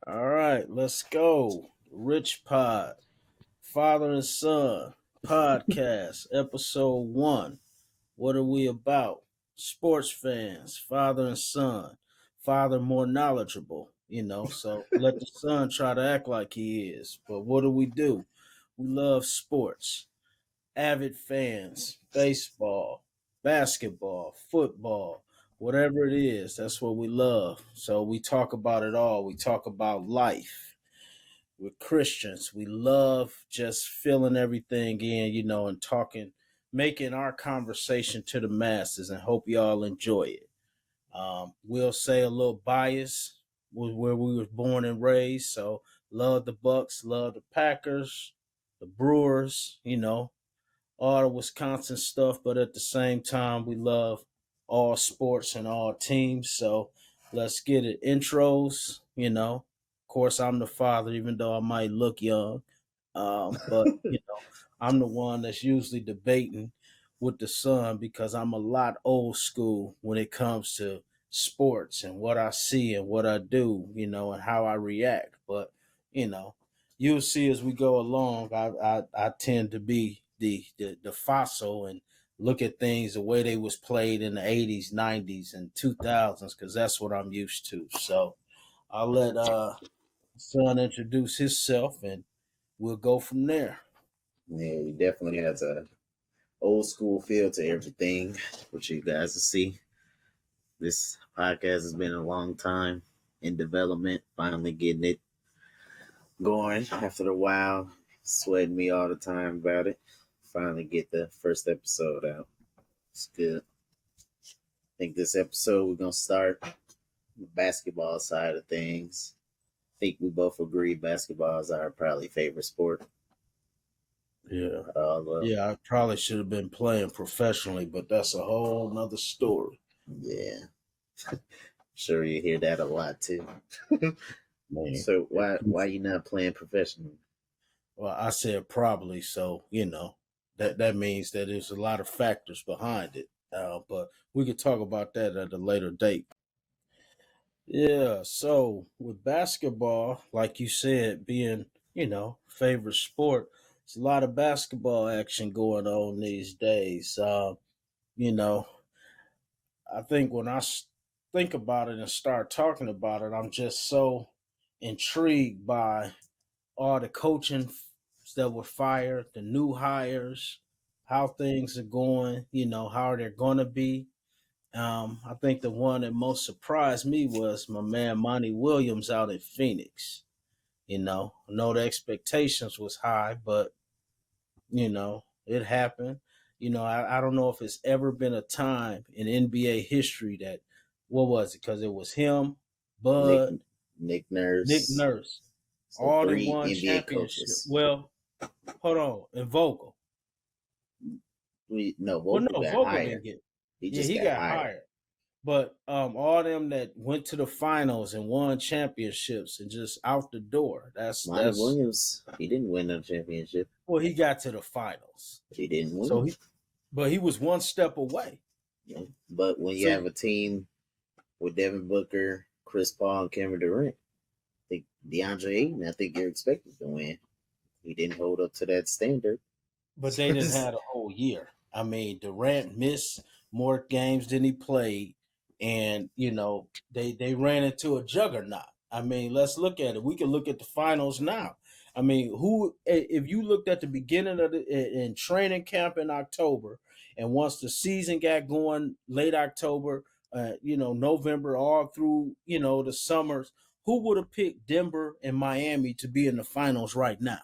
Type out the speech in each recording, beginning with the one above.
All right, let's go. Rich Pod, Father and Son Podcast, Episode 1. What are we about? Sports fans, father and son. Father more knowledgeable, so let the son try to act like he is. But what do? We love sports. Avid fans, baseball, basketball, football, whatever it is, that's what we love. So we talk about it all. We talk about life. We're Christians. We love just filling everything in, and talking, making our conversation to the masses, and hope y'all enjoy it. We'll say a little bias with where we were born and raised. So love the Bucks, love the Packers, the Brewers, all the Wisconsin stuff, but at the same time, we love all sports and all teams. So let's get it. Intros, Of course, I'm the father, even though I might look young. But, I'm the one that's usually debating with the son because I'm a lot old school when it comes to sports and what I see and what I do, and how I react. But, you know, you'll see as we go along, I tend to be the fossil and look at things the way they was played in the 80s, 90s, and 2000s because that's what I'm used to. So I'll let son introduce himself and we'll go from there. Yeah, he definitely has a old school feel to everything, which you guys will see. This podcast has been a long time in development. Finally getting it going after a while. Sweating me all the time about it. Finally get the first episode out. It's good. I think this episode we're gonna start the basketball side of things. I think we both agree basketball is our probably favorite sport. Yeah. Although, Yeah, I probably should have been playing professionally, but that's a whole nother story. yeah, sure you hear that a lot too. Man. So why you not playing professionally? Well, I said probably, so that means that there's a lot of factors behind it. But we could talk about that at a later date. Yeah, so with basketball, like you said, being favorite sport, there's a lot of basketball action going on these days. You know, I think when think about it and start talking about it, I'm just so intrigued by all the coaching that were fired, the new hires, how things are going, how they're going to be. I think the one that most surprised me was my man Monty Williams out in Phoenix. I know the expectations was high, but it happened. I don't know if it's ever been a time in NBA history that what was it? Because it was him, Nick Bud, Nick Nick Nurse, Nurse, so all them three won NBA championship. coaches. Well, hold on, and Vogel. We no Well, Vogel no, got Vogel didn't hired. get. He Yeah, just he got got hired. hired. But all them that went to the finals and won championships and just out the door. Monty That's Williams, he didn't win no championship. well, he got to the finals. He didn't So win. but he was one step away. Yeah. But when you So have a team with Devin Booker, Chris Paul, and Kevin Durant, I think DeAndre Ayton, I think you're expected to win. He didn't hold up to that standard. but they didn't have a whole year. I mean, Durant missed more games than he played, and they ran into a juggernaut. I mean, let's look at it. We can look at the finals now. I mean, who if you looked at the beginning of the in training camp in October, and once the season got going late October, November, all through the summers, who would have picked Denver and Miami to be in the finals right now?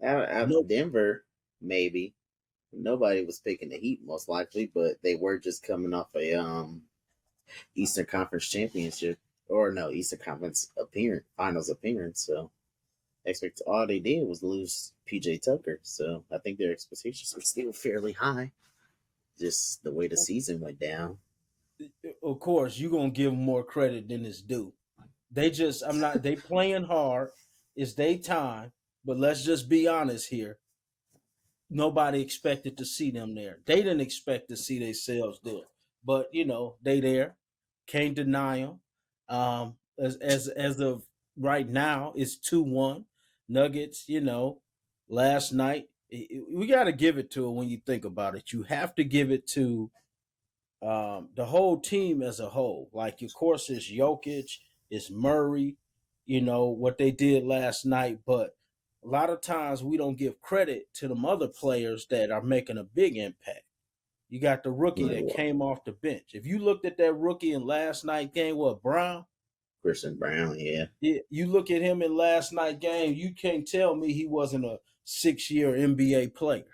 Out No. Denver, maybe nobody was picking the Heat most likely, but they were just coming off a Eastern Conference championship or no Eastern Conference appearance, finals appearance. So expect all they did was lose PJ Tucker. So I think their expectations were still fairly high. Just the way the season went down. Of course, you're gonna give them more credit than it's due. I'm not. They playing hard. It's their time, but let's just be honest here. Nobody expected to see them there. They didn't expect to see themselves there, but they there. Can't deny them. as of right now, it's 2-1. Nuggets, last night we got to give it to it when you think about it. You have to give it to the whole team as a whole. Like, of course, it's Jokic, it's Murray, what they did last night. But a lot of times we don't give credit to them other players that are making a big impact. You got the rookie Like that what? came off the bench. If you looked at that rookie in last night game, Brown? Christian Brown, yeah. You look at him in last night game, you can't tell me he wasn't a 6-year NBA player,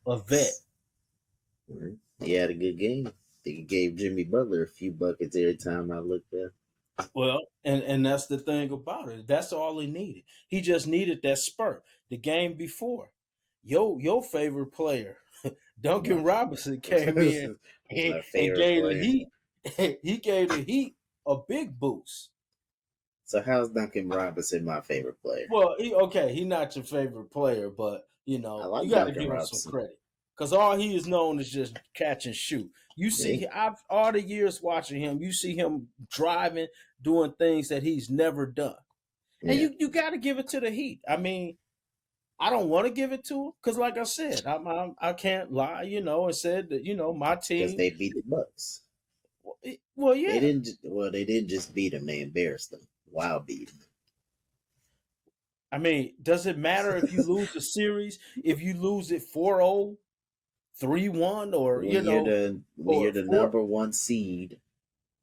a vet. He had a good game. I think he gave Jimmy Butler a few buckets every time I looked at. Well, and that's the thing about it. That's all he needed. He just needed that spurt. The game before, your favorite player, Duncan Robinson, came in My and favorite gave the player. Heat. He gave the Heat a big boost. So how's Duncan Robinson my favorite player? Well, he's not your favorite player, but I like you got to Duncan give him Robinson. some credit because all he is known is just catch and shoot. You see, I've all the years watching him, you see him driving, doing things that he's never done, and Yeah. you got to give it to the Heat. I mean, I don't want to give it to him because, like I said, I can't lie, and said that my Because team. they beat the Bucks. Well, yeah, They didn't just beat them; they embarrassed them. Wow, beat them. I mean, does it matter if you lose the series? If you lose it 4-0, 3-1, or When you're the four- number one seed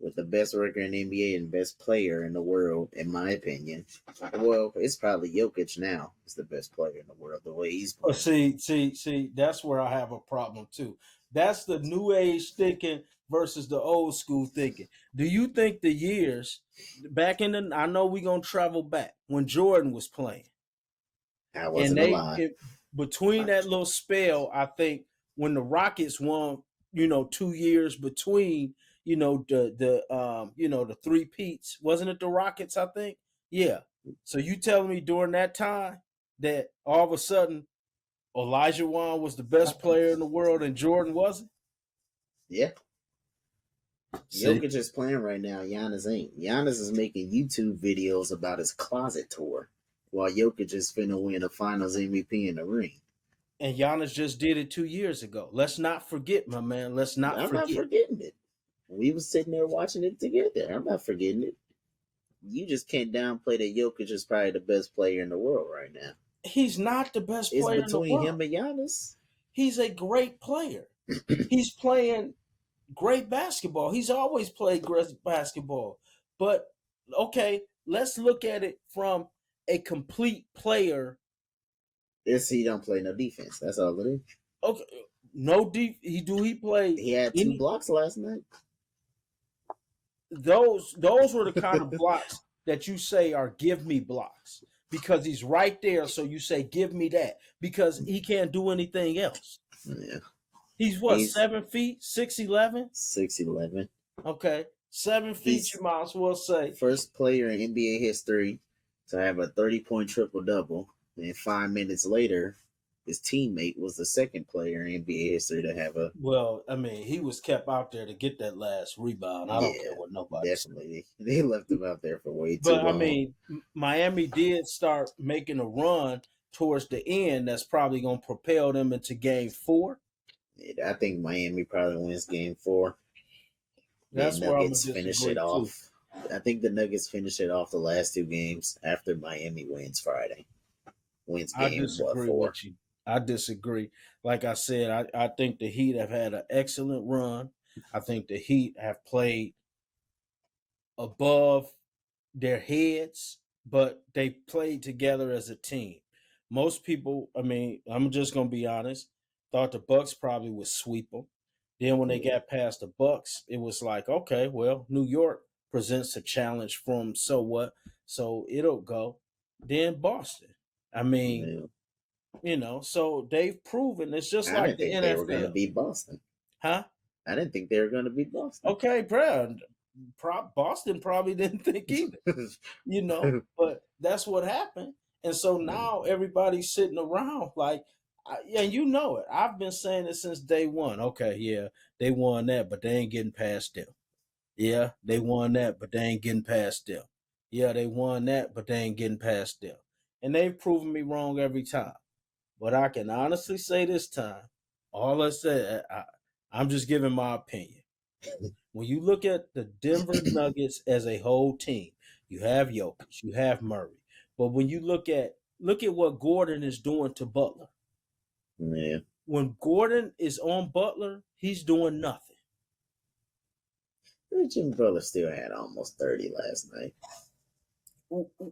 with the best record in the NBA and best player in the world, in my opinion. Well, it's probably Jokic now. He's the best player in the world. The way he's Oh, playing. see, that's where I have a problem too. That's the new age thinking versus the old school thinking. Do you think the years back in the? I know we're gonna travel back when Jordan was playing, I and wasn't alive. between that little spell, I think when the Rockets won, 2 years between, the three peats, wasn't it the Rockets? I think, yeah. So you telling me during that time that all of a sudden Elijah Wan was the best player in the world and Jordan wasn't? Yeah. See? Jokic is playing right now. Giannis ain't. Giannis is making YouTube videos about his closet tour, while Jokic is finna win a Finals MVP in the ring. And Giannis just did it 2 years ago. Let's not forget, my man. Let's not I'm forget. not forgetting it. We was sitting there watching it together. I'm not forgetting it. You just can't downplay that Jokic is probably the best player in the world right now. He's not the best It's player in the between world. him and Giannis. He's a great player. He's playing great basketball. He's always played great basketball. But okay, let's look at it from a complete player. He don't play no defense. That's all it is. Okay, no deep. He play? He had 2 blocks last night. Those were the kind of blocks that you say are give me blocks because he's right there. So you say give me that because he can't do anything else. Yeah. He's 7 feet, 6'11"? 6'11". Okay. 7 feet, you might as well say. First player in NBA history to have a 30-point triple-double. And 5 minutes later, his teammate was the second player in NBA history to have a... Well, I mean, he was kept out there to get that last rebound. I don't care what nobody definitely said. They left him out there for way too long. But, I mean, Miami did start making a run towards the end that's probably going to propel them into Game 4. I think Miami probably wins Game 4. That's where I'm going to finish it off. I think the Nuggets finish it off the last 2 games after Miami wins Friday. Wins Game 4. I disagree. Like I said, I think the Heat have had an excellent run. I think the Heat have played above their heads, but they played together as a team. Most people, I mean, I'm just going to be honest, thought the Bucks probably would sweep them. Then when they got past the Bucks, it was like, okay, well, New York presents a challenge from so what, so it'll go. Then Boston. I mean, so they've proven it's just like the NFL. They were going to beat Boston. Huh? I didn't think they were going to beat Boston. Okay, Brad. Boston probably didn't think either, but that's what happened. And so now everybody's sitting around like, and you know it. I've been saying it since day one. Okay, yeah, they won that, but they ain't getting past them. Yeah, they won that, but they ain't getting past them. Yeah, they won that, but they ain't getting past them. And they've proven me wrong every time. But I can honestly say this time, all I said, I'm just giving my opinion. When you look at the Denver Nuggets as a whole team, you have Jokic, you have Murray. But when you look at what Gordon is doing to Butler. Yeah. When Gordon is on Butler, he's doing nothing. Jimmy Butler still had almost 30 last night.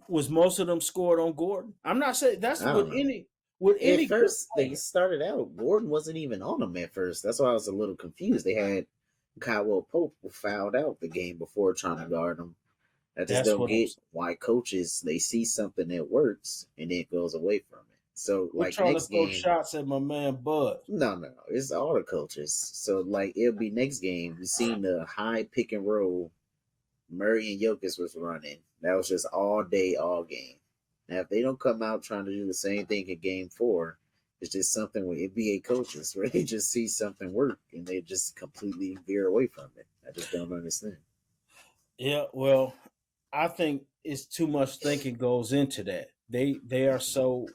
Was most of them scored on Gordon? I'm not saying that's I don't know. with At any good first, player. they started out. Gordon wasn't even on them at first. That's why I was a little confused. They had Caldwell Pope fouled out the game before trying to guard him. I just That's don't what I'm get saying. why coaches they see something that works and then it goes away from it. So We're like trying to next throw game, shots at my man Bud. no, it's all the coaches. So like it'll be next game. You seen the high pick and roll Murray and Jokic was running. That was just all day, all game. Now, if they don't come out trying to do the same thing in game 4, it's just something with NBA coaches where they just see something work and they just completely veer away from it. I just don't understand. Yeah, well, I think it's too much thinking goes into that. They are so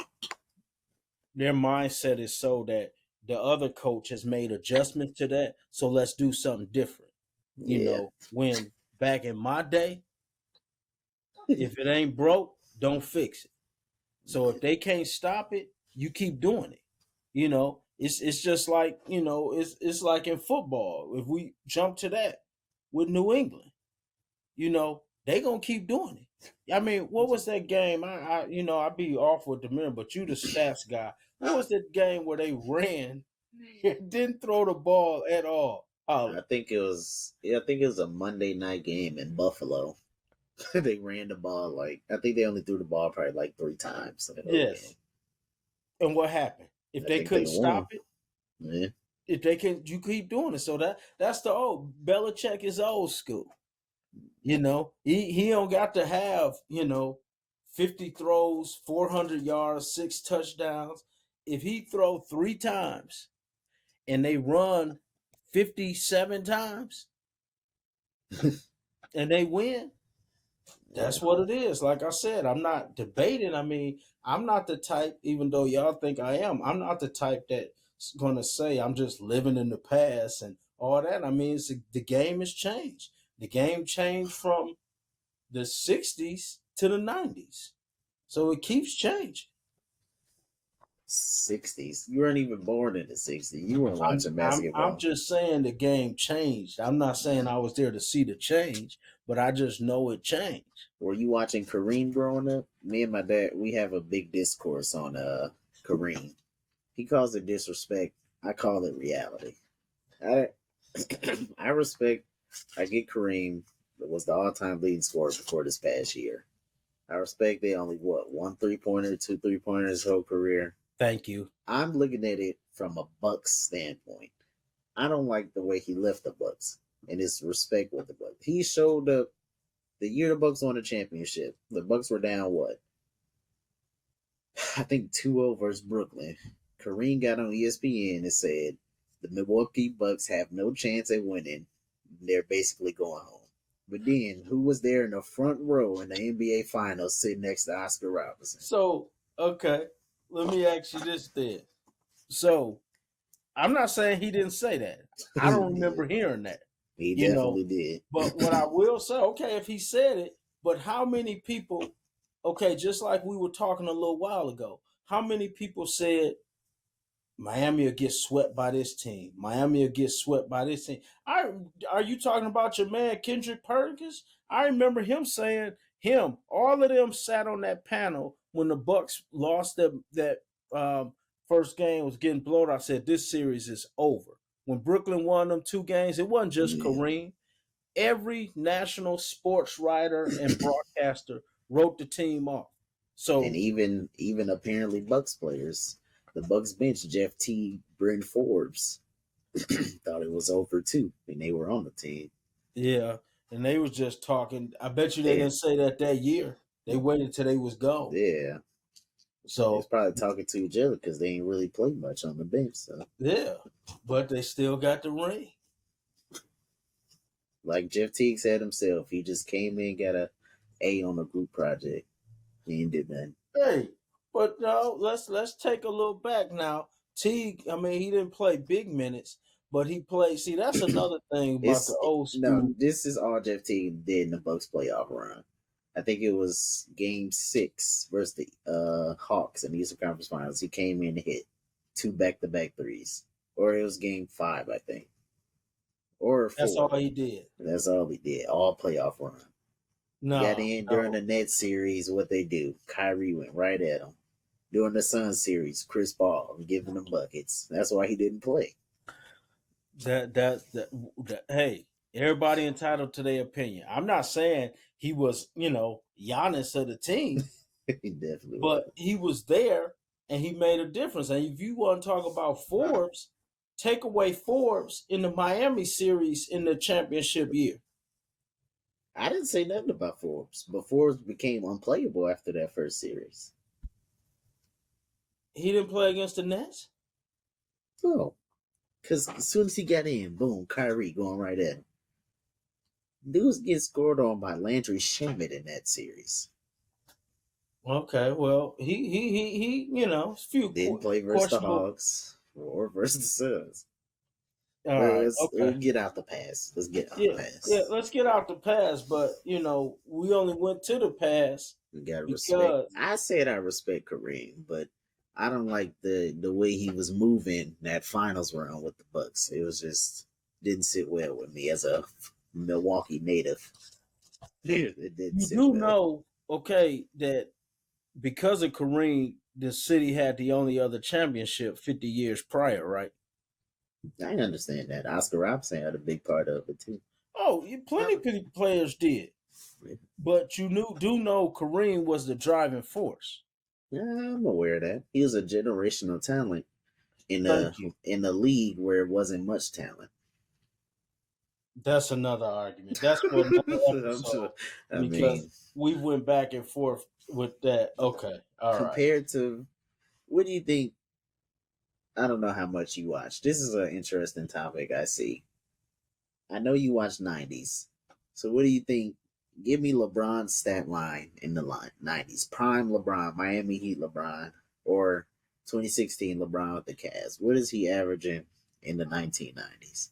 their mindset is so that the other coach has made adjustments to that. So let's do something different. Yeah. When back in my day, if it ain't broke, don't fix it. So if they can't stop it, you keep doing it. It's just like, it's like in football. If we jump to that with New England, they gonna keep doing it. I mean, what was that game? I'd be off with the mirror, but you the stats guy. What was that game where they ran, didn't throw the ball at all? I think it was I think it was a Monday night game in Buffalo. They ran the ball like I think they only threw the ball probably like 3 times the whole game. Yes. And what happened? If I they think they couldn't stop won. it, Yeah. if they can, you keep doing it. So that's the old Belichick is old school. He don't got to have 50 throws, 400 yards, 6 touchdowns. If he throw 3 times and they run 57 times and they win, that's Yeah. what it is. Like I said, I'm not debating. I mean, I'm not the type, even though y'all think I am, I'm not the type that's going to say I'm just living in the past and all that. I mean, the game has changed. The game changed from the 60s to the 90s. So it keeps changing. 60s. You weren't even born in the 60s. You weren't I'm watching I'm I'm basketball. just saying the game changed. I'm not saying I was there to see the change, but I just know it changed. Were you watching Kareem growing up? Me and my dad, we have a big discourse on Kareem. He calls it disrespect. I call it reality. I I respect. I get Kareem was the all-time leading scorer before this past year. I respect they only one 3-pointer, 2 3-pointers his whole career. Thank you. I'm looking at it from a Bucks standpoint. I don't like the way he left the Bucks and his respect with the Bucks. He showed up the year the Bucks won the championship. The Bucks were down what? I think 2-0 versus Brooklyn. Kareem got on ESPN and said the Milwaukee Bucks have no chance at winning. They're basically going home. But then, who was there in the front row in the NBA Finals sitting next to Oscar Robertson? So, okay, let me ask you this then. So, I'm not saying he didn't say that. I don't remember hearing that. He You know, definitely did. but what I will say, okay, if he said it, but how many people, okay, just like we were talking a little while ago, how many people said Miami will get swept by this team? Miami will get swept by this team. Are you talking about your man Kendrick Perkins? I remember him saying all of them sat on that panel when the Bucks lost that first game was getting blown. I said this series is over. When Brooklyn won them 2 games, it wasn't just Yeah. Kareem. Every national sports writer and broadcaster wrote the team off. So And even apparently Bucks players, the Bucks bench, Jeff T, Bryn Forbes, thought it was over too, and they were on the team. yeah, and they was just talking. I bet you they They, didn't say that year. They waited till they was gone. yeah, they was So probably talking to each other because they ain't really played much on the bench. So, yeah, but they still got the ring. Like Jeff Teague said himself, he just came in, got a A on the group project. He ain't did nothing. Hey, but no, let's take a little back now. Teague, I mean, he didn't play big minutes, but he played. See, that's another thing about the old No, school. this is all Jeff Teague did in the Bucks playoff run. I think it was Game 6 versus the Hawks in the Eastern Conference Finals. He came in and hit 2 back-to-back threes, or it was Game 5, I think, or That's all 4. he did. That's all he did, all playoff run. Got No, in during no, the Nets series. What they do? Kyrie went right at him. During the Suns series, Chris Paul giving them buckets. That's why he didn't play. that. Hey, everybody entitled to their opinion. I'm not saying he was, Giannis of the team, He definitely was. but he was there and he made a difference. And if you want to talk about Forbes, take away Forbes in the Miami series in the championship year. I didn't say nothing about Forbes, but Forbes became unplayable after that first series. He didn't play against the Nets. Oh, because as soon as he got in, boom, Kyrie going right at him. Dudes get scored on by Landry Shamet in that series. Okay, well, he a few Didn't play versus the Hawks or versus the Suns. All right, We'll okay. get out the pass. Let's get out Yeah, the pass. yeah, let's get out the pass, but we only went to the pass We gotta because respect. I said I respect Kareem, but I don't like the way he was moving that finals round with the Bucks. It was just didn't sit well with me as a Milwaukee native. It didn't you sit do well. know, okay, that because of Kareem, the city had the only other championship 50 years prior, right? I understand that. Oscar Robertson had a big part of it too. Oh, plenty of players did, but you do know Kareem was the driving force. Yeah, I'm aware of that. He was a generational talent in Thank you. a league where it wasn't much talent. That's another argument. That's for another I'm episode sure. I because mean, we went back and forth with that. Okay, all right. compared to what do you think? I don't know how much you watch. This is an interesting topic. I see. I know you watch 90s. So what do you think? Give me LeBron's stat line in the 90s. Prime LeBron, Miami Heat LeBron, or 2016 LeBron with the Cavs. What is he averaging in the 1990s?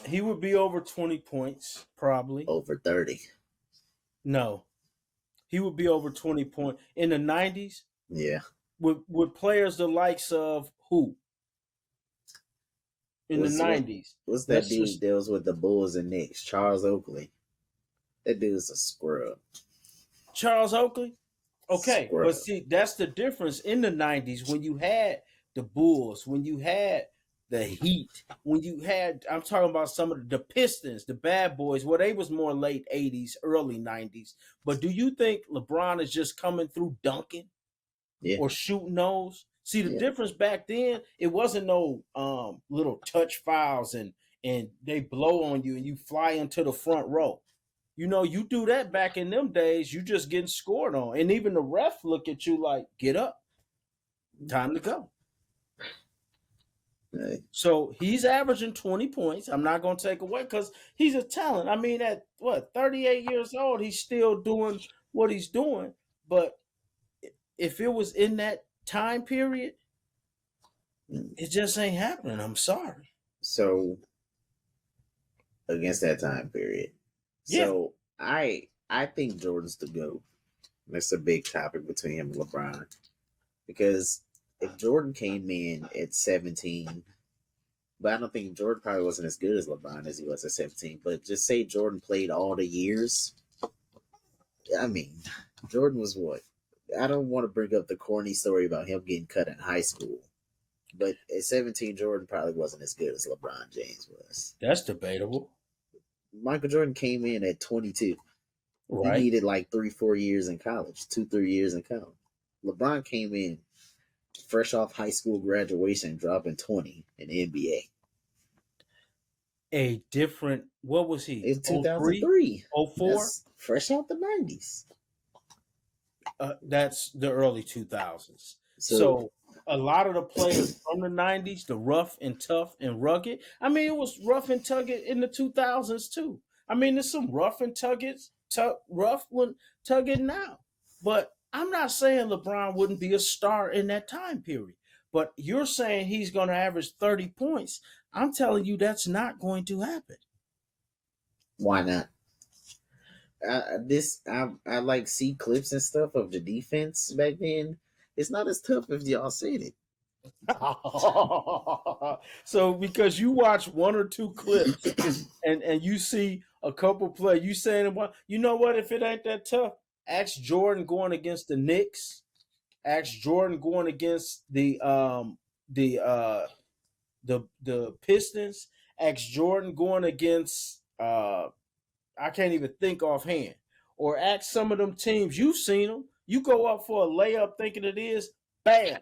He would be over 20 points, probably. Over 30. No. He would be over 20 points. In the 90s, Yeah. with players the likes of who? In the 90s. What's that dude that was with the Bulls and Knicks? Charles Oakley. That dude's a scrub. Charles Oakley? Okay, Scrub. but see, that's the difference in the 90s when you had the Bulls, when you had the Heat, when you had, I'm talking about some of the Pistons, the Bad Boys, well, they was more late 80s, early 90s. But do you think LeBron is just coming through dunking or shooting those? See, the difference back then, it wasn't no little touch fouls and they blow on you and you fly into the front row. You do that back in them days, you just getting scored on. And even the ref look at you like, get up. Time to go. Right. So he's averaging 20 points. I'm not going to take away because he's a talent. I mean, at 38 years old, he's still doing what he's doing. But if it was in that time period, it just ain't happening. I'm sorry. So against that time period. Yeah. So I think Jordan's the GOAT. That's a big topic between him and LeBron. Because if Jordan came in at 17, but I don't think Jordan probably wasn't as good as LeBron as he was at 17. But just say Jordan played all the years. I mean, Jordan was what? I don't want to bring up the corny story about him getting cut in high school. But at 17, Jordan probably wasn't as good as LeBron James was. That's debatable. Michael Jordan came in at 22. Right. He needed like 3-4 years in college, 2-3 years in college. LeBron came in fresh off high school graduation, dropping 20 in the NBA. A different, what was he? It's 2003. 04? That's fresh out the 90s. That's the early 2000s. So a lot of the players from the 90s, the rough and tough and rugged. I mean, it was rough and tugged in the 2000s too. I mean, there's some rough and rough one tugged now. But I'm not saying LeBron wouldn't be a star in that time period. But you're saying he's going to average 30 points. I'm telling you that's not going to happen. Why not? I like see clips and stuff of the defense back then. It's not as tough if y'all said it. So because you watch one or two clips and you see a couple play, you saying, well, you know what? If it ain't that tough, ask Jordan going against the Knicks. Ask Jordan going against the Pistons. Ask Jordan going against I can't even think offhand. Or ask some of them teams. You've seen them. You go up for a layup thinking it is, bam,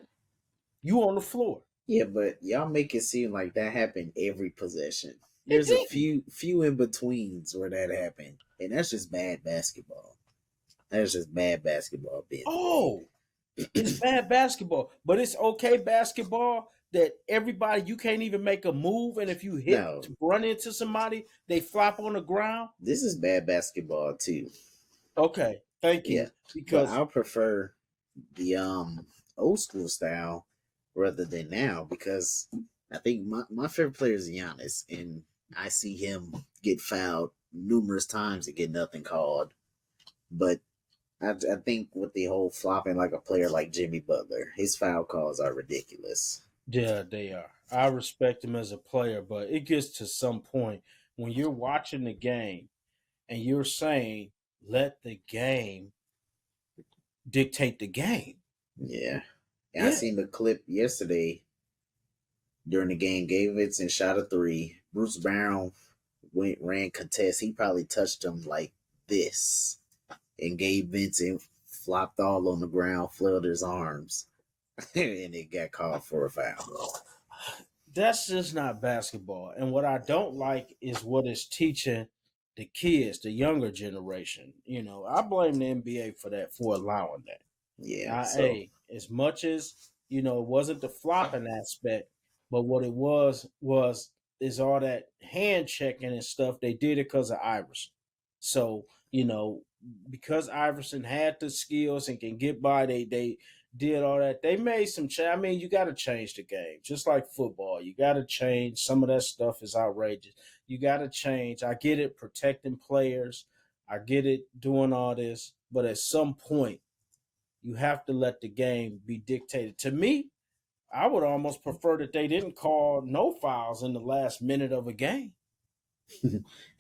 you on the floor. Yeah, but y'all make it seem like that happened every possession. It There's a didn't. few in betweens where that happened, and that's just bad basketball. That's just bad basketball being played. Oh, it's bad basketball, but it's okay basketball that everybody you can't even make a move, and if you No, run into somebody, they flop on the ground. this is bad basketball too. Okay, thank Yeah, you. but Because I prefer the old school style rather than now because I think my favorite player is Giannis, and I see him get fouled numerous times and get nothing called. But I think with the whole flopping like a player like Jimmy Butler, his foul calls are ridiculous. yeah, they are. I respect him as a player, but it gets to some point when you're watching the game and you're saying, "Let the game dictate the game." Yeah. And I Yeah, seen the clip yesterday during the game. Gave Vincent shot a three. Bruce Brown ran contest. He probably touched him like this. And Gabe Vincent flopped all on the ground, flailed his arms, and it got called for a foul. that's just not basketball. And what I don't like is what it's teaching the kids, the younger generation. You know, I blame the NBA for that, for allowing that. Yeah, Now, so hey, as much as it wasn't the flopping aspect, but what it was is all that hand checking and stuff. They did it because of Iverson. So because Iverson had the skills and can get by, they did all that. They made some change. I mean, you got to change the game, just like football. You got to change. Some of that stuff is outrageous. You got to change. I get it, protecting players. I get it, doing all this, but at some point you have to let the game be dictated. To me, I would almost prefer that they didn't call no fouls in the last minute of a game.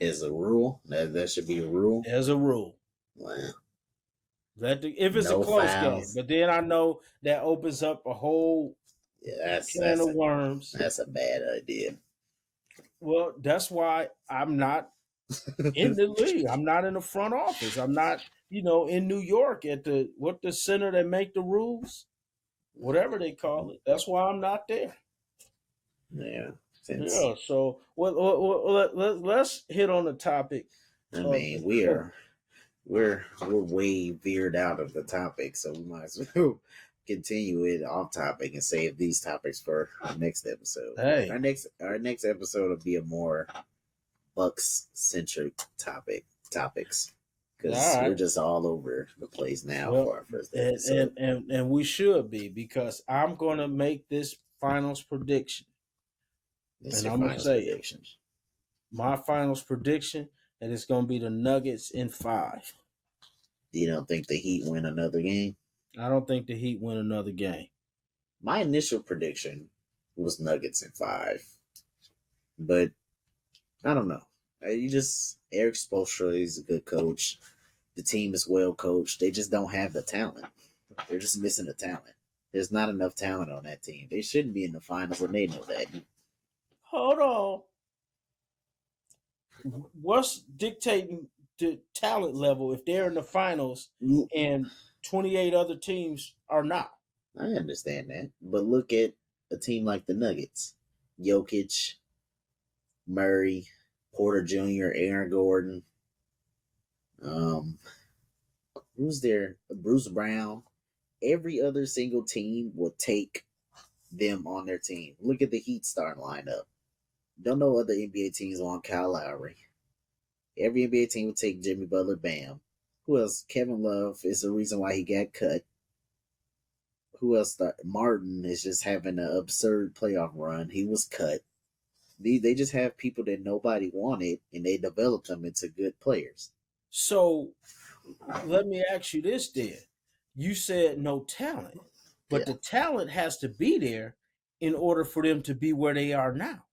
as a rule, that should be a rule. As a rule, Wow. if it's a No close game, fouls. but then I know that opens up a whole Yeah, can of worms. that's a bad idea. Well, that's why I'm not in the league. I'm not in the front office. I'm not, in New York at the center that make the rules, whatever they call it. That's why I'm not there. Yeah, since Yeah, so let's hit on the topic I of, mean of we're way veered out of the topic, so we might as well continue it off topic and save these topics for our next episode. hey, Our next episode will be a more Bucks centric topics all because we're right. just all over the place now Well, for our first and, episode. and and we should be because I'm gonna make this finals prediction, It's and your I'm gonna finals say it. predictions. My finals prediction, and it's gonna be the Nuggets in 5. You don't think the Heat win another game? I don't think the Heat win another game. My initial prediction was Nuggets in 5, but I don't know. You just Eric Spoelstra is a good coach. The team is well coached. They just don't have the talent. They're just missing the talent. There's not enough talent on that team. They shouldn't be in the finals, and they know that. Hold on. What's dictating the talent level if they're in the finals and 28 other teams are not? I understand that, but look at a team like the Nuggets: Jokic, Murray, Porter Jr., Aaron Gordon. Um, who's there? Bruce Brown. Every other single team will take them on their team. Look at the Heat starting lineup. Don't know other NBA teams want Kyle Lowry. Every NBA team would take Jimmy Butler, Bam. Who else? Kevin Love is the reason why he got cut. Who else? Martin is just having an absurd playoff run. He was cut. They just have people that nobody wanted, and they develop them into good players. So let me ask you this then. You said no talent, but Yeah. the talent has to be there in order for them to be where they are now.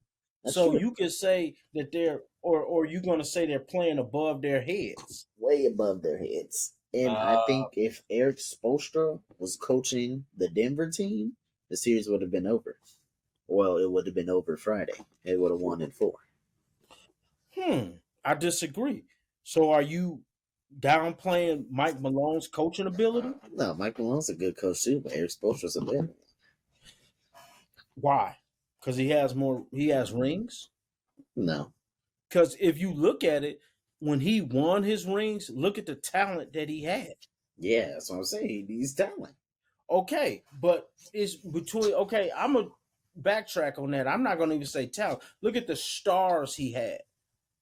That's So true. you could say that they're, or you're going to say they're playing above their heads. Way above their heads. And I think if Eric Spoelstra was coaching the Denver team, the series would have been over. Well, it would have been over Friday. It would have won in 4. I disagree. So are you downplaying Mike Malone's coaching ability? No, Mike Malone's a good coach too, but Eric Spoelstra's a better one. Why? Because he has rings? No. Because if you look at it, when he won his rings, look at the talent that he had. Yeah, that's what I'm saying. He's talent. Okay, but it's between. Okay, I'm a backtrack on that. I'm not going to even say talent. Look at the stars he had.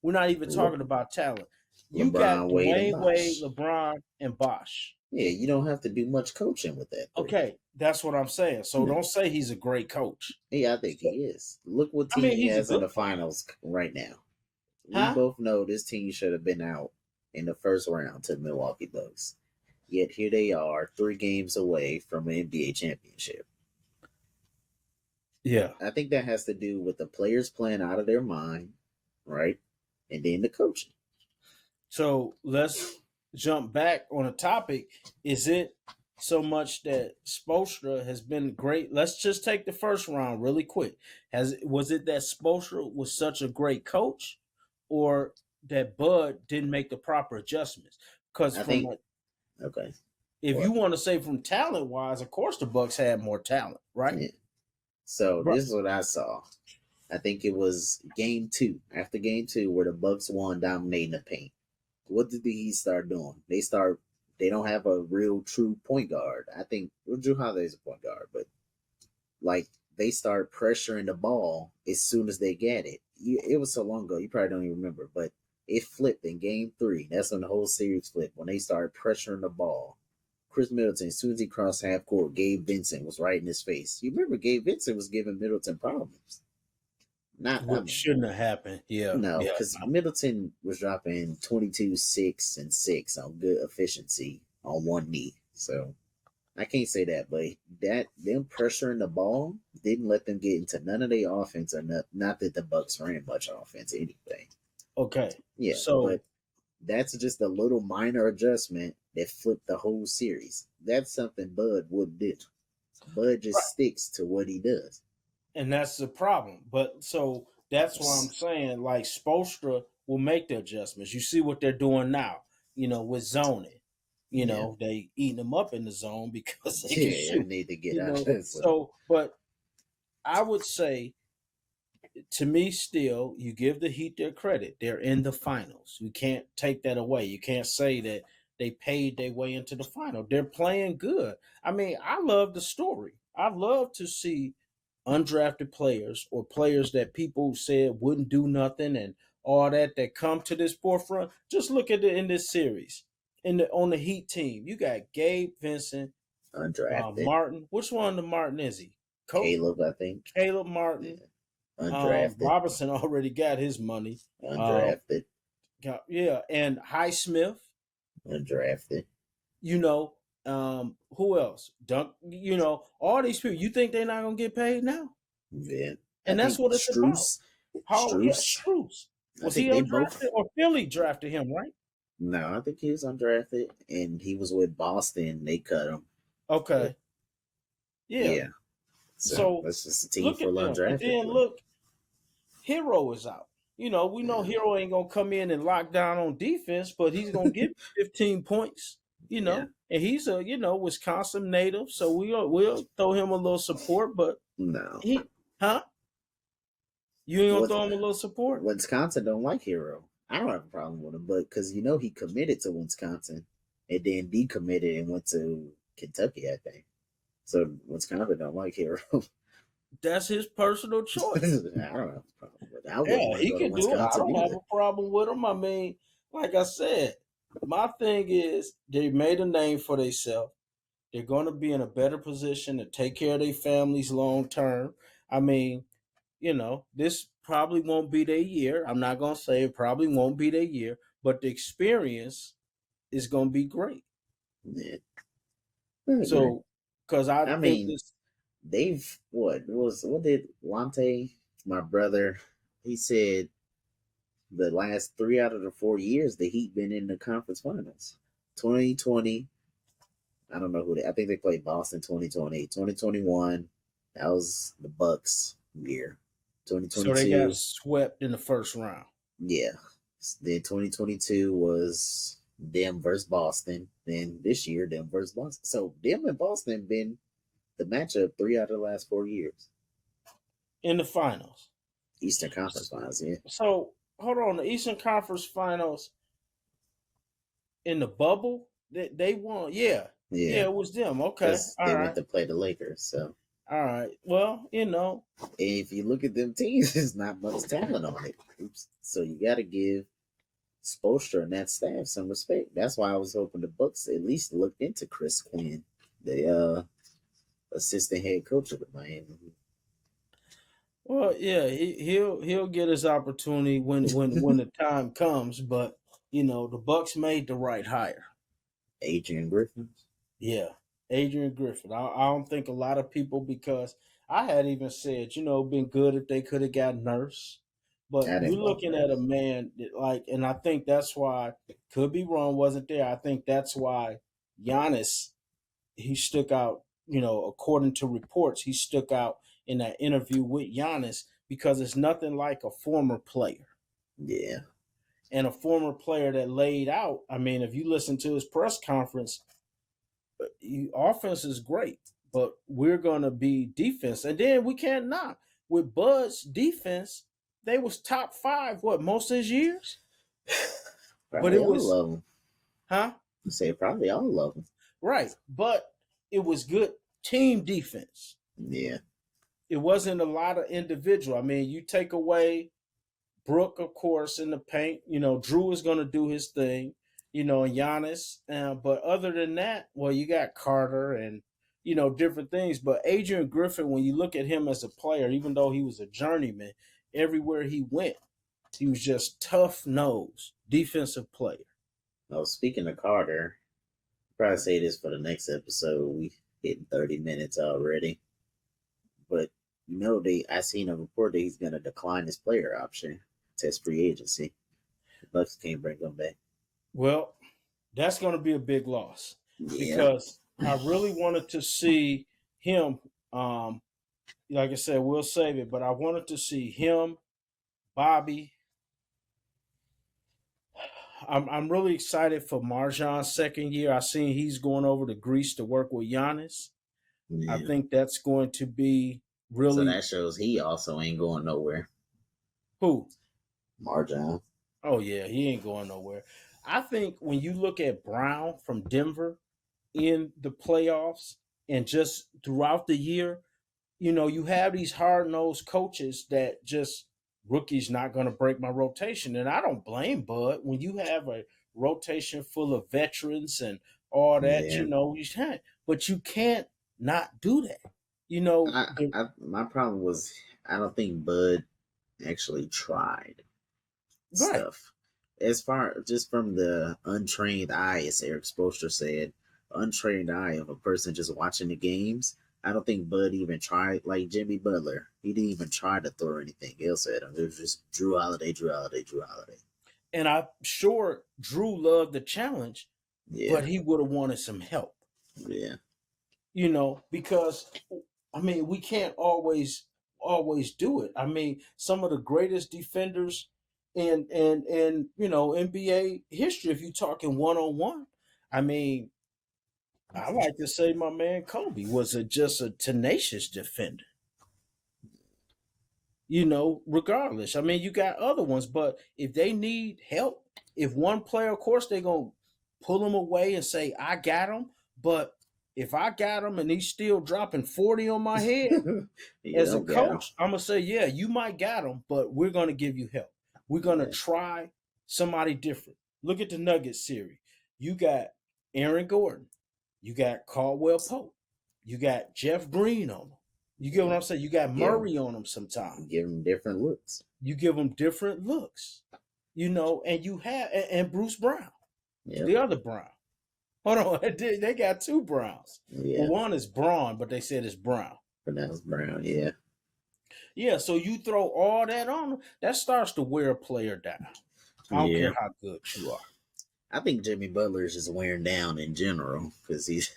We're not even talking about talent. You got LeBron, Wade, and Dwayne Wade, Bosh. LeBron, and Bosh. Yeah, you don't have to do much coaching with that. Okay, that's what I'm saying. So don't say he's a great coach. Yeah, I think he is. Look what team he has in the finals right now. We both know this team should have been out in the first round to the Milwaukee Bucks. Yet here they are, 3 games away from an NBA championship. Yeah. I think that has to do with the players playing out of their mind, right? And then the coaching. So let's jump back on a topic. Is it so much that Spoelstra has been great? Let's just take the first round really quick. Was it that Spoelstra was such a great coach, or that Bud didn't make the proper adjustments? Because okay, if you want to say from talent wise, of course the Bucks had more talent, right? Yeah. So this is what I saw. I think it was game 2. After game 2, where the Bucks won, dominating the paint. What did the Heat start doing? They don't have a real true point guard. I think Jrue Holiday's a point guard, but like they start pressuring the ball as soon as they get it. It was so long ago, you probably don't even remember, but it flipped in game 3. That's when the whole series flipped, when they started pressuring the ball. Chris Middleton, as soon as he crossed half court, Gabe Vincent was right in his face. You remember Gabe Vincent was giving Middleton problems. Shouldn't have happened. Yeah. No, because Middleton was dropping 22, 6, and 6 on good efficiency on one knee. So I can't say that, but them pressuring the ball didn't let them get into none of their offense, or not that the Bucks ran much offense anyway. Okay. Yeah. But that's just a little minor adjustment that flipped the whole series. That's something Bud would do. Bud just sticks to what he does. And that's the problem. But so that's why I'm saying, like, Spoelstra will make the adjustments. You see what they're doing now, with zoning. They eating them up in the zone because they can shoot. Need to get out. So, but I would say, to me, still, you give the Heat their credit. They're in the finals. You can't take that away. You can't say that they paid their way into the final. They're playing good. I mean, I love the story. I love to see undrafted players, or players that people said wouldn't do nothing and all that come to this forefront. Just look at it in this series. On the Heat team, you got Gabe Vincent, undrafted. Martin. Which one of the Martin is he? Caleb, I think. Caleb Martin. Yeah. Undrafted. Robertson already got his money. Undrafted. And Highsmith. Undrafted. Who else? Dunk. All these people. You think they're not gonna get paid now? Yeah. And that's what it's about. Strus. Was he undrafted, or Philly drafted him, right? No, I think he was undrafted, and he was with Boston. They cut him. Okay. Yeah. So that's just a team full of undrafted. And then look, Hero is out. We know Hero ain't gonna come in and lock down on defense, but he's gonna get 15 points. And he's a Wisconsin native, so we'll throw him a little support. But no, you ain't gonna throw him a little support? Wisconsin don't like Hero. I don't have a problem with him, but because he committed to Wisconsin and then decommitted and went to Kentucky, I think. So Wisconsin don't like Hero. That's his personal I choice. don't have a problem with that. I Yeah, wouldn't want to he go to can do it. I Wisconsin don't have either. a problem with him. I mean, like I said, my thing is they made a name for themselves. They're going to be in a better position to take care of their families long term. I mean, this probably won't be their year. I'm not going to say it probably won't be their year, but the experience is going to be great. Yeah, I agree. So, because I I think mean, this, they've what did Lante, my brother, he said the last 3 out of the 4 years the Heat been in the conference finals. 2020, I don't know who they. I think they played Boston 2020. 2021, that was the Bucks year. so they got 2022, swept in the first round. yeah. Then 2022 was them versus Boston. Then this year, them versus Boston. So them and Boston been the matchup 3 out of the last 4 years. In the finals. Eastern Conference Finals, yeah. So, hold on. The Eastern Conference Finals in the bubble, they won. Yeah. Yeah. Yeah, it was them. Okay. Because All they went right. to play the Lakers. So All right. Well, and if you look at them teams, there's not much talent on it. Oops. So you got to give Spoelstra and that staff some respect. That's why I was hoping the Bucks at least looked into Chris Quinn, the assistant head coach of the Miami. well, yeah, he'll get his opportunity when the time comes, but the Bucks made the right hire. Adrian Griffin. Yeah, Adrian Griffin. I don't think a lot of people, because I had even said, been good if they could have got Nurse. But I you're didn't want looking at a Nurse. man that, like, and I think that's why, could be wrong, wasn't there. I think that's why Giannis, he stuck out, according to reports, he stuck out in that interview with Giannis because it's nothing like a former player. Yeah. And a former player that laid out, I mean, if you listen to his press conference, offense is great, but we're going to be defense. And then we can't knock with Bud's defense. They was top five, what, most of his years? But Probably it all was, of them. huh? I say probably all of them. Right. But it was good team defense. Yeah. It wasn't a lot of individual. I mean, you take away Brooke, of course, in the paint. Drew is going to do his thing. And Giannis. But other than that, well, you got Carter and different things. But Adrian Griffin, when you look at him as a player, even though he was a journeyman, everywhere he went, he was just tough nose defensive player. Oh, speaking of Carter, probably say this for the next episode. We hit 30 minutes already. But I seen a report that he's gonna decline his player option, test free agency. The Bucks can't bring him back. Well, that's going to be a big loss Yeah. because I really wanted to see him. Like I said, we'll save it, but I wanted to see him, Bobby. I'm really excited for Marjan's second year. I seen he's going over to Greece to work with Giannis. I Yeah. think that's going to be So really that shows he also ain't going nowhere. who. Marjan. Oh yeah, he ain't going nowhere. I think when you look at Brown from Denver in the playoffs and just throughout the year, you have these hard nosed coaches that just rookies not going to break my rotation. And I don't blame Bud when you have a rotation full of veterans and all that, Yeah. you can't, but you can't not do that. You know, the, My problem was I don't think Bud actually tried right. stuff. As far just from the untrained eye, as Eric Spoelstra said, untrained eye of a person just watching the games. I don't think Bud even tried, like Jimmy Butler. He didn't even try to throw anything else at him. It was just Drew Holiday, Drew Holiday, Drew Holiday. And I'm sure Drew loved the challenge, Yeah, but he would have wanted some help, yeah, because I mean, we can't always do it. I mean, some of the greatest defenders in NBA history, if you're talking one on one, I mean, I like to say my man Kobe was just a tenacious defender. Regardless. I mean, you got other ones, but if they need help, if one player, of course, they're gonna pull them away and say, "I got them." But if I got him and he's still dropping 40 on my head, You as a don't got him. coach, I'm gonna say, yeah, you might got him, but we're gonna give you help. We're gonna Yeah. try somebody different. Look at the Nuggets series. You got Aaron Gordon, you got Caldwell Pope, you got Jeff Green on them. You get what I'm saying? You got Yeah. Murray on them sometimes. Give him different looks. You give them different looks, and you have and Bruce Brown, Yeah. the other Brown. Hold on, they got two Browns. Yeah. Well, one is Braun, but they said it's Brown. Pronounced Brown. Yeah. Yeah, so you throw all that on them, that starts to wear a player down. I don't care how good you are. I think Jimmy Butler is just wearing down in general because he's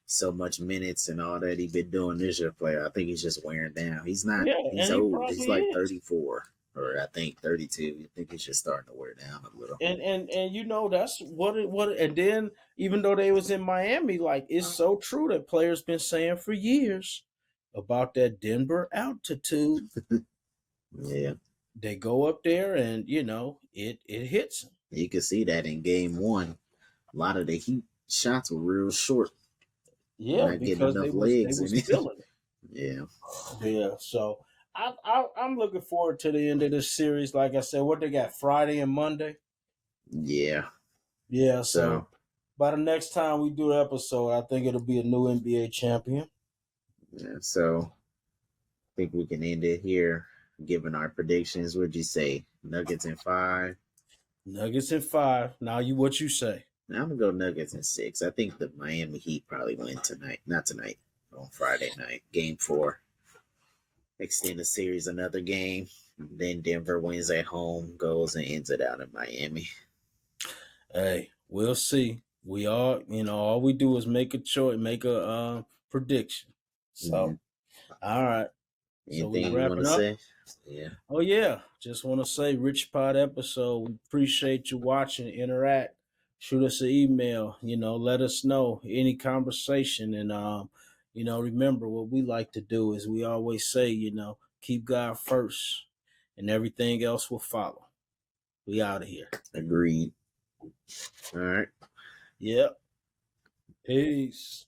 so much minutes and all that he's been doing this year. Player, I think he's just wearing down. He's not. Yeah, he's and he old. probably He's like is. 34 or I think 32. I think he's just starting to wear down a little. And that's what and then even though they was in Miami, like it's so true that players been saying for years about that Denver altitude. Yeah. They go up there and it hits them. You can see that in game one. A lot of the Heat shots were real short. Yeah, Not getting because enough they legs was in it. feeling it. Yeah. Yeah, so I'm looking forward to the end of this series. Like I said, what they got Friday and Monday. Yeah. Yeah, so by the next time we do the episode, I think it'll be a new NBA champion. Yeah, so I think we can end it here. Given our predictions, what'd you say? Nuggets in 5. Nuggets in 5. Now what you say? Now I'm gonna go Nuggets in 6. I think the Miami Heat probably win tonight. Not tonight. On Friday night, game 4. Extend the series another game. Then Denver wins at home, goes and ends it out in Miami. Hey, we'll see. We all we do is make a choice, make a prediction. So, all right. Anything you want to say? Yeah. Oh yeah. Just want to say, Rich Pod episode. We appreciate you watching. Interact. Shoot us an email. Let us know any conversation. And remember what we like to do is we always say, keep God first, and everything else will follow. We out of here. Agreed. All right. Yep. Peace.